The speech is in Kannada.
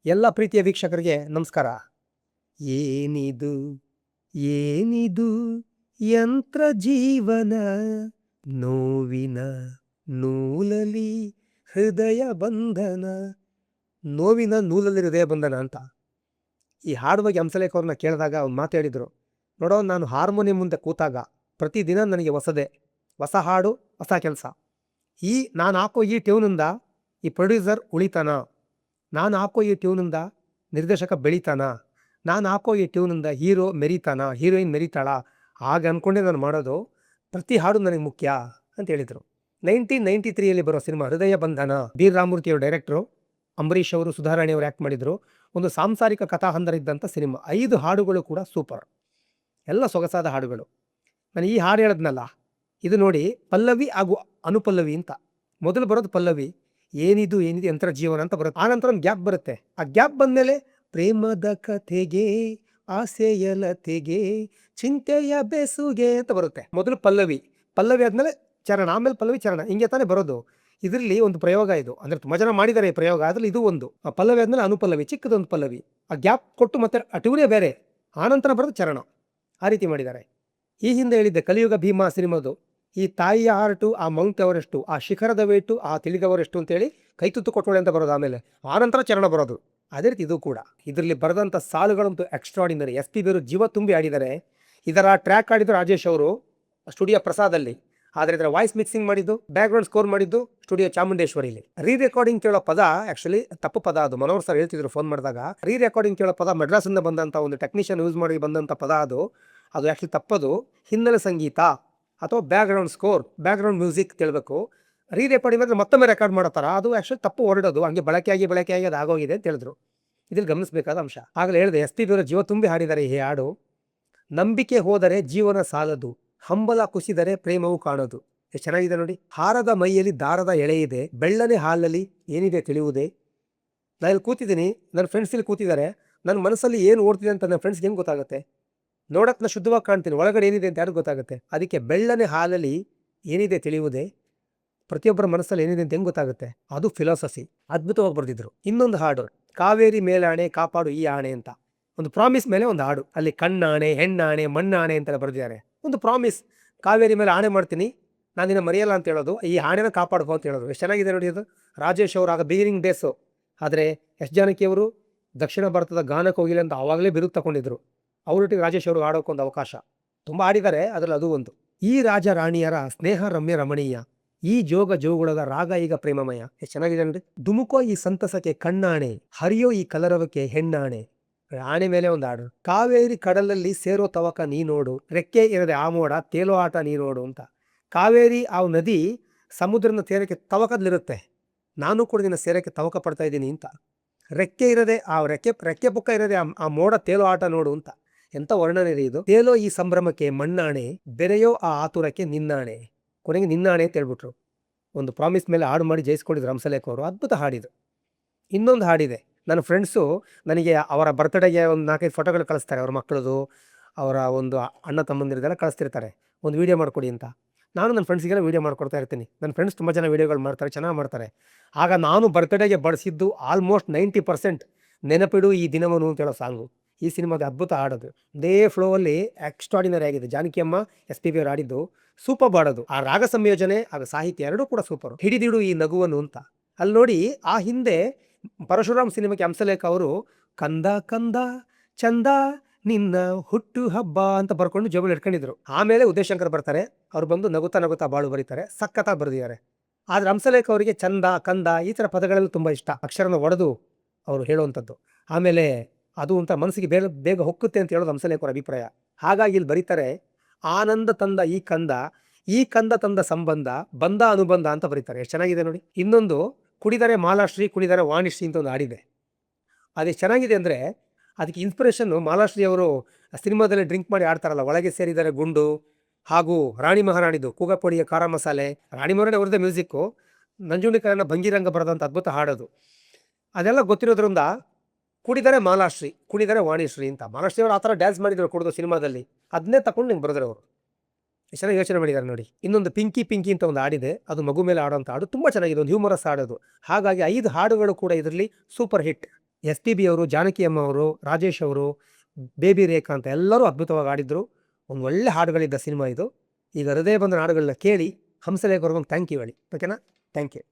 ಎಲ್ಲ ಪ್ರೀತಿಯ ವೀಕ್ಷಕರಿಗೆ ನಮಸ್ಕಾರ. ಏನಿದು ಏನಿದು ಯಂತ್ರ ಜೀವನ, ನೋವಿನ ನೂಲಲಿ ಹೃದಯ ಬಂಧನ. ನೋವಿನ ನೂಲಲ್ಲಿ ಹೃದಯ ಬಂಧನ ಅಂತ ಈ ಹಾಡು ಬಗ್ಗೆ ಹಂಸಲೇಖ ಅವ್ರನ್ನ ಕೇಳಿದಾಗ ಅವ್ರು ಮಾತಾಡಿದ್ರು. ನೋಡೋ, ನಾನು ಹಾರ್ಮೋನಿಯಂ ಮುಂದೆ ಕೂತಾಗ ಪ್ರತಿದಿನ ನನಗೆ ಹೊಸ ಹಾಡು, ಹೊಸ ಕೆಲಸ. ನಾನು ಹಾಕೋ ಈ ಟ್ಯೂನಿಂದ ಈ ಪ್ರೊಡ್ಯೂಸರ್ ಉಳಿತಾನ, ನಾನು ಹಾಕೋ ಈ ಟ್ಯೂನಿಂದ ನಿರ್ದೇಶಕ ಬೆಳಿತಾನ, ನಾನು ಹಾಕೋ ಈ ಟ್ಯೂನಿಂದ ಹೀರೋ ಮೆರಿತಾನ, ಹೀರೋಯಿನ್ ಮೆರಿತಾಳ, ಹಾಗೆ ಅಂದ್ಕೊಂಡೆ ನಾನು ಮಾಡೋದು. ಪ್ರತಿ ಹಾಡು ನನಗೆ ಮುಖ್ಯ ಅಂತ ಹೇಳಿದರು. 1993ಯಲ್ಲಿ ಬರೋ ಸಿನಿಮಾ ಹೃದಯ ಬಂಧನ. ಬೀರ್ ರಾಮಮೂರ್ತಿ ಅವರು ಡೈರೆಕ್ಟ್ರು, ಅಂಬರೀಷ್ ಅವರು, ಸುಧಾರಾಣಿ ಅವರು ಆ್ಯಕ್ಟ್ ಮಾಡಿದರು. ಒಂದು ಸಾಂಸಾರಿಕ ಕಥಾಹಂದರ ಇದ್ದಂಥ ಸಿನಿಮಾ. 5 ಹಾಡುಗಳು ಕೂಡ ಸೂಪರ್, ಎಲ್ಲ ಸೊಗಸಾದ ಹಾಡುಗಳು. ನಾನು ಈ ಹಾಡು ಹೇಳಿದ್ನಲ್ಲ, ಇದು ನೋಡಿ ಪಲ್ಲವಿ ಹಾಗೂ ಅನುಪಲ್ಲವಿ ಅಂತ. ಮೊದಲು ಬರೋದು ಪಲ್ಲವಿ, ಏನಿದು ಯಂತ್ರ ಜೀವನ ಅಂತ ಬರುತ್ತೆ. ಆನಂತರ ಒಂದು ಗ್ಯಾಪ್ ಬರುತ್ತೆ. ಆ ಗ್ಯಾಪ್ ಬಂದಮೇಲೆ ಪ್ರೇಮದ ಕಥೆಗೆ, ಆಸೆಯಲತೆಗೆ, ಚಿಂತೆಯ ಬೆಸುಗೆ ಅಂತ ಬರುತ್ತೆ. ಮೊದಲು ಪಲ್ಲವಿ ಆದ್ಮೇಲೆ ಚರಣ, ಆಮೇಲೆ ಪಲ್ಲವಿ ಚರಣ, ಹಿಂಗೆ ತಾನೇ ಬರೋದು. ಇದರಲ್ಲಿ ಒಂದು ಪ್ರಯೋಗ ಇದು, ಅಂದ್ರೆ ತುಂಬ ಜನ ಮಾಡಿದ್ದಾರೆ ಈ ಪ್ರಯೋಗ, ಅದ್ರಲ್ಲಿ ಇದು ಒಂದು. ಆ ಪಲ್ಲವಿ ಆದ್ಮೇಲೆ ಅನುಪಲ್ಲವಿ, ಚಿಕ್ಕದೊಂದು ಪಲ್ಲವಿ, ಆ ಗ್ಯಾಪ್ ಕೊಟ್ಟು ಮತ್ತೆ ಆ ಟ್ಯೂನೇ ಬೇರೆ, ಆನಂತರ ಬರೋದು ಚರಣ. ಆ ರೀತಿ ಮಾಡಿದ್ದಾರೆ. ಈ ಹಿಂದೆ ಹೇಳಿದ್ದೆ ಕಲಿಯುಗ ಭೀಮಾ ಸಿನಿಮಾದು, ಈ ತಾಯಿಯ ಹಾರ್ಟು, ಆ ಮೌಂಟ್ ಎವರೆಸ್ಟು, ಆ ಶಿಖರದ ವೇಟು, ಆ ತಿಳಿದವರೆಷ್ಟು ಅಂತೇಳಿ ಕೈ ತುತ್ತು ಕೊಟ್ಟೋಳೆ ಅಂತ ಬರೋದು, ಆಮೇಲೆ ಆನಂತರ ಚರಣ ಬರೋದು. ಅದೇ ರೀತಿ ಇದು ಕೂಡ. ಇದರಲ್ಲಿ ಬರೆದಂಥ ಸಾಲುಗಳಂತೂ ಎಕ್ಸ್ಟ್ರಾಡಿನರಿ. SP ಬೇರು ಜೀವ ತುಂಬಿ ಆಡಿದ್ದಾರೆ. ಇದರ ಟ್ರ್ಯಾಕ್ ಆಡಿದ್ರು ರಾಜೇಶ್ ಅವರು ಸ್ಟುಡಿಯೋ ಪ್ರಸಾದಲ್ಲಿ, ಆದರೆ ಇದರ ವಾಯ್ಸ್ ಮಿಕ್ಸಿಂಗ್ ಮಾಡಿದ್ದು, ಬ್ಯಾಕ್ಗ್ರೌಂಡ್ ಸ್ಕೋರ್ ಮಾಡಿದ್ದು ಸ್ಟುಡಿಯೋ ಚಾಮುಂಡೇಶ್ವರಿಲಿ. ರೀ ರೆಕಾರ್ಡಿಂಗ್ ಕೇಳೋ ಪದ ಆ್ಯಕ್ಚುಲಿ ತಪ್ಪು ಪದ ಅದು. ಮನೋಹರ್ ಸರ್ ಹೇಳ್ತಿದ್ರು ಫೋನ್ ಮಾಡಿದಾಗ, ರೀ ರೆಕಾರ್ಡಿಂಗ್ ಕೇಳೋ ಪದ ಮಡ್ರಾಸಿಂದ ಬಂದಂಥ ಒಂದು ಟೆಕ್ನಿಷಿಯನ್ ಯೂಸ್ ಮಾಡಿ ಬಂದಂಥ ಪದ ಅದು ಆ್ಯಕ್ಚುಲಿ ತಪ್ಪದು. ಹಿನ್ನೆಲೆ ಸಂಗೀತ ಅಥವಾ ಬ್ಯಾಕ್ಗ್ರೌಂಡ್ ಸ್ಕೋರ್, ಬ್ಯಾಕ್ಗ್ರೌಂಡ್ ಮ್ಯೂಸಿಕ್ ತಿಳ್ಬೇಕು. ರೀ ರೆಕಾರ್ಡಿಂಗ್ ಅಂದರೆ ಮತ್ತೊಮ್ಮೆ ರೆಕಾರ್ಡ್ ಮಾಡೋ ಥರ, ಅದು ಆ್ಯಕ್ಚುಲಿ ತಪ್ಪು ಹೊರಡೋದು, ಹಂಗೆ ಬಳಕೆಯಾಗಿ ಅದು ಆಗೋಗಿದೆ ಅಂತ ಹೇಳಿದ್ರು. ಇದ್ರಲ್ಲಿ ಗಮನಿಸಬೇಕಾದ ಅಂಶ. ಆಗಲೇ ಹೇಳಿದೆ, SP ಬೇರು ಜೀವ ತುಂಬಿ ಹಾಡಿದ್ದಾರೆ ಈ ಹಾಡು. ನಂಬಿಕೆ ಹೋದರೆ ಜೀವನ ಸಾಲದು, ಹಂಬಲ ಕುಸಿದರೆ ಪ್ರೇಮವು ಕಾಣೋದು. ಎಷ್ಟು ಚೆನ್ನಾಗಿದೆ ನೋಡಿ. ಹಾರದ ಮೈಯಲ್ಲಿ ದಾರದ ಎಳೆ ಇದೆ, ಬೆಳ್ಳನೆ ಹಾಲಲ್ಲಿ ಏನಿದೆ ತಿಳಿಯುವುದೇ. ನಾನು ಇಲ್ಲಿ ಕೂತಿದ್ದೀನಿ, ನನ್ನ ಫ್ರೆಂಡ್ಸ್ ಇಲ್ಲಿ ಕೂತಿದ್ದಾರೆ, ನನ್ನ ಮನಸ್ಸಲ್ಲಿ ಏನು ಓಡ್ತಿದೆ ಅಂತ ನನ್ನ ಫ್ರೆಂಡ್ಸ್ಗೆ ಹೆಂಗೆ ಗೊತ್ತಾಗುತ್ತೆ? ನೋಡಕ್ಕೆ ನಾನು ಶುದ್ಧವಾಗಿ ಕಾಣ್ತೀನಿ, ಒಳಗಡೆ ಏನಿದೆ ಅಂತ ಯಾರು ಗೊತ್ತಾಗುತ್ತೆ? ಅದಕ್ಕೆ ಬೆಳ್ಳನೆ ಹಾಲಲ್ಲಿ ಏನಿದೆ ತಿಳಿಯುವುದೇ, ಪ್ರತಿಯೊಬ್ಬರ ಮನಸ್ಸಲ್ಲಿ ಏನಿದೆ ಅಂತ ಹೆಂಗೆ ಗೊತ್ತಾಗುತ್ತೆ? ಅದು ಫಿಲಾಸಫಿ. ಅದ್ಭುತವಾಗಿ ಬರೆದಿದ್ರು. ಇನ್ನೊಂದು ಹಾಡು, ಕಾವೇರಿ ಮೇಲಾಣೆ ಕಾಪಾಡು ಈ ಆಣೆ ಅಂತ, ಒಂದು ಪ್ರಾಮಿಸ್ ಮೇಲೆ ಒಂದು ಹಾಡು. ಅಲ್ಲಿ ಕಣ್ಣಾಣೆ, ಹೆಣ್ಣಾಣೆ, ಮಣ್ಣಾಣೆ ಅಂತೆಲ್ಲ ಬರೆದಿದ್ದಾರೆ. ಒಂದು ಪ್ರಾಮಿಸ್, ಕಾವೇರಿ ಮೇಲೆ ಆಣೆ ಮಾಡ್ತೀನಿ, ನಾನು ನಿನ್ನ ಮರೆಯಲ್ಲ ಅಂತ ಹೇಳೋದು, ಈ ಆಣೆನ ಕಾಪಾಡ್ಕೋ ಅಂತ ಹೇಳೋದು. ಎಷ್ಟು ಚೆನ್ನಾಗಿದೆ ನೋಡಿ ಅದು. ರಾಜೇಶ್ ಅವರು ಆಗ ಬಿಗಿನಿಂಗ್ ಡೇಸು, ಆದರೆ ಎಸ್ ಜಾನಕಿ ಅವರು ದಕ್ಷಿಣ ಭಾರತದ ಗಾನಕ್ಕೆ ಹೋಗಿಲ್ಲ ಅಂತ ಆವಾಗಲೇ ಬಿರುದು ತಗೊಂಡಿದ್ರು. ಅವರೊಟ್ಟಿಗೆ ರಾಜೇಶ್ ಅವರು ಆಡೋಕ್ಕೊಂದು ಅವಕಾಶ ತುಂಬ ಆಡಿದ್ದಾರೆ, ಅದರಲ್ಲಿ ಅದು ಒಂದು. ಈ ರಾಜ ರಾಣಿಯರ ಸ್ನೇಹ ರಮ್ಯ ರಮಣೀಯ, ಈ ಜೋಗ ಜೋಗುಳದ ರಾಗ ಈಗ ಪ್ರೇಮಮಯ. ಎಷ್ಟು ಚೆನ್ನಾಗಿದೆ ನೋಡಿ. ಧುಮುಕೋ ಈ ಸಂತಸಕ್ಕೆ ಕಣ್ಣಾಣೆ, ಹರಿಯೋ ಈ ಕಲರವಕ್ಕೆ ಹೆಣ್ಣಾಣೆ. ಆಣೆ ಮೇಲೆ ಒಂದು ಹಾಡು. ಕಾವೇರಿ ಕಡಲಲ್ಲಿ ಸೇರೋ ತವಕ ನೀ ನೋಡು, ರೆಕ್ಕೆ ಇರದೆ ಆ ಮೋಡ ತೇಲೋ ಆಟ ನೀ ನೋಡು ಅಂತ. ಕಾವೇರಿ ಆ ನದಿ ಸಮುದ್ರನ ಸೇರಕ್ಕೆ ತವಕದಲ್ಲಿರುತ್ತೆ, ನಾನು ಕೂಡ ನಿನ್ನ ಸೇರಕ್ಕೆ ತವಕ ಪಡ್ತಾ ಇದ್ದೀನಿ ಅಂತ. ರೆಕ್ಕೆ ಇರದೆ ಆ ರೆಕ್ಕೆ ಪುಕ್ಕ ಇರದೆ ಆ ಮೋಡ ತೇಲೋ ಆಟ ನೋಡು ಅಂತ. ಎಂಥ ವರ್ಣನೆ ಇದು. ತೇಲೋ ಈ ಸಂಭ್ರಮಕ್ಕೆ ಮಣ್ಣಾಣೆ, ಬೆರೆಯೋ ಆ ಆತುರಕ್ಕೆ ನಿನ್ನಾಣೆ. ಕೊನೆಗೆ ನಿನ್ನಾಣೆ ಅಂತ ಹೇಳ್ಬಿಟ್ರು. ಒಂದು ಪ್ರಾಮಿಸ್ ಮೇಲೆ ಹಾಡು ಮಾಡಿ ಜಯಿಸ್ಕೊಂಡಿದ್ರು ಹಂಸಲೇಖ ಅವರು. ಅದ್ಭುತ ಹಾಡಿದು. ಇನ್ನೊಂದು ಹಾಡಿದೆ, ನನ್ನ ಫ್ರೆಂಡ್ಸು ನನಗೆ ಅವರ ಬರ್ತ್ಡೇಗೆ ಒಂದು 4-5 ಫೋಟೋಗಳು ಕಳಿಸ್ತಾರೆ, ಅವ್ರ ಮಕ್ಕಳದು, ಅವರ ಒಂದು ಅಣ್ಣ ತಮ್ಮಂದಿರದೆಲ್ಲ ಕಳಿಸ್ತಿರ್ತಾರೆ, ಒಂದು ವೀಡಿಯೋ ಮಾಡಿಕೊಡಿ ಅಂತ. ನಾನು ನನ್ನ ಫ್ರೆಂಡ್ಸಿಗೆಲ್ಲ ವೀಡಿಯೋ ಮಾಡ್ಕೊಡ್ತಾ ಇರ್ತೀನಿ. ನನ್ನ ಫ್ರೆಂಡ್ಸ್ ತುಂಬ ಜನ ವೀಡಿಯೋಗಳು ಮಾಡ್ತಾರೆ, ಚೆನ್ನಾಗಿ ಮಾಡ್ತಾರೆ. ಆಗ ನಾನು ಬರ್ತ್ಡೇಗೆ ಬಳಸಿದ್ದು ಆಲ್ಮೋಸ್ಟ್ 90% ನೆನಪಿಡು ಈ ದಿನವನು ಅಂತ ಹೇಳೋ ಸಾಂಗು. ಈ ಸಿನಿಮಾದ ಅದ್ಭುತ ಹಾಡೋದು. ದೇ ಫ್ಲೋವಲ್ಲಿ ಎಕ್ಸ್ಟ್ರಾಡಿನರಿ ಆಗಿದೆ. ಜಾನಕಿ ಅಮ್ಮ, SP ಅವರು ಆಡಿದ್ದು ಸೂಪರ್ ಹಾಡೋದು. ಆ ರಾಗ ಸಂಯೋಜನೆ ಆಗ ಸಾಹಿತ್ಯ ಎರಡೂ ಕೂಡ ಸೂಪರು. ಹಿಡಿದಿಡು ಈ ನಗುವನ್ನು ಅಂತ. ಅಲ್ಲಿ ನೋಡಿ, ಆ ಹಿಂದೆ ಪರಶುರಾಮ್ ಸಿನಿಮಾಕ್ಕೆ ಹಂಸಲೇಖ ಅವರು ಕಂದ ಕಂದ ಚಂದ ನಿನ್ನ ಹುಟ್ಟು ಹಬ್ಬ ಅಂತ ಬರ್ಕೊಂಡು ಜೋಬಲ್ಲಿ ಇಟ್ಕೊಂಡಿದ್ರು. ಆಮೇಲೆ ಉದಯಶಂಕರ್ ಬರ್ತಾರೆ, ಅವ್ರು ಬಂದು ನಗುತ್ತಾ ನಗುತ್ತಾ ಬಾಳು ಬರೀತಾರೆ, ಸಖತ್ತಾಗಿ ಬರೆದಿದ್ದಾರೆ. ಆದರೆ ಹಂಸಲೇಖ ಅವರಿಗೆ ಚಂದ, ಕಂದ ಈ ಥರ ಪದಗಳೆಲ್ಲ ತುಂಬ ಇಷ್ಟ, ಅಕ್ಷರನ ಒಡೆದು ಅವರು ಹೇಳುವಂಥದ್ದು. ಆಮೇಲೆ ಅದು ಅಂತ ಮನಸ್ಸಿಗೆ ಬೇಗ ಹೊಕ್ಕುತ್ತೆ ಅಂತ ಹೇಳೋದು ಹಂಸಲೇಖ ಅವರ ಅಭಿಪ್ರಾಯ. ಹಾಗಾಗಿ ಇಲ್ಲಿ ಬರೀತಾರೆ, ಆನಂದ ತಂದ ಈ ಕಂದ ತಂದ ಸಂಬಂಧ, ಬಂದ ಅನುಬಂಧ ಅಂತ ಬರೀತಾರೆ. ಎಷ್ಟು ಚೆನ್ನಾಗಿದೆ ನೋಡಿ. ಇನ್ನೊಂದು, ಕುಡಿದರೆ ಮಾಲಾಶ್ರೀ ಕುಡಿದರೆ ವಾಣಿಶ್ರೀ ಅಂತ ಒಂದು ಹಾಡಿದೆ. ಅದು ಚೆನ್ನಾಗಿದೆ ಅಂದರೆ ಅದಕ್ಕೆ ಇನ್ಸ್ಪಿರೇಷನ್ನು ಮಾಲಾಶ್ರೀ ಅವರು ಸಿನಿಮಾದಲ್ಲಿ ಡ್ರಿಂಕ್ ಮಾಡಿ ಆಡ್ತಾರಲ್ಲ, ಒಳಗೆ ಸೇರಿದರೆ ಗುಂಡು, ಹಾಗೂ ರಾಣಿ ಮಹಾರಾಣಿದು ಕೂಗಪೊಡಿಯ ಖಾರ ಮಸಾಲೆ. ರಾಣಿ ಮಹಾರಾಣಿ ಅವ್ರದ್ದೇ ಮ್ಯೂಸಿಕ್ಕು, ನಂಜುಂಡಿಕರನ್ನ ಭಂಗಿರಂಗ ಬರೆದಂಥ ಅದ್ಭುತ ಹಾಡೋದು. ಅದೆಲ್ಲ ಗೊತ್ತಿರೋದ್ರಿಂದ ಕುಡಿದರೆ ಮಾಲಾಶ್ರೀ ಕುಡಿದರೆ ವಾಣಿಶ್ರೀ ಅಂತ. ಮಾಲಾಶ್ರೀ ಅವರು ಆ ಥರ ಡ್ಯಾನ್ಸ್ ಮಾಡಿದ್ರು ಕುಡಿದು ಸಿನಿಮಾದಲ್ಲಿ, ಅದನ್ನೇ ತಗೊಂಡು ನಿಂಗೆ ಬರೆದ್ರೆ ಅವರು. ಎಷ್ಟು ಚೆನ್ನಾಗಿ ಯೋಚನೆ ಮಾಡಿದ್ದಾರೆ ನೋಡಿ. ಇನ್ನೊಂದು ಪಿಂಕಿ ಪಿಂಕಿ ಅಂತ ಒಂದು ಹಾಡಿದೆ, ಅದು ಮಗು ಮೇಲೆ ಆಡೋಂಥ ಹಾಡು, ತುಂಬ ಚೆನ್ನಾಗಿದೆ, ಒಂದು ಹ್ಯೂಮರಸ್ ಹಾಡೋದು. ಹಾಗಾಗಿ 5 ಹಾಡುಗಳು ಕೂಡ ಇದರಲ್ಲಿ super hit. S P B ಅವರು, ಜಾನಕಿ ಅಮ್ಮ ಅವರು, ರಾಜೇಶ್ ಅವರು, ಬೇಬಿ ರೇಖಾ ಅಂತ ಎಲ್ಲರೂ ಅದ್ಭುತವಾಗಿ ಆಡಿದ್ರು. ಒಂದು ಒಳ್ಳೆ ಹಾಡುಗಳಿದ್ದ ಸಿನಿಮಾ ಇದು. ಈಗ ಹೃದಯ ಬಂದ ಹಾಡುಗಳನ್ನ ಕೇಳಿ ಹಂಸಲೇಖ ಅವ್ರಿಗೊಂದು ಥ್ಯಾಂಕ್ ಯು ಹೇಳಿ, ಓಕೆನಾ? Thank you.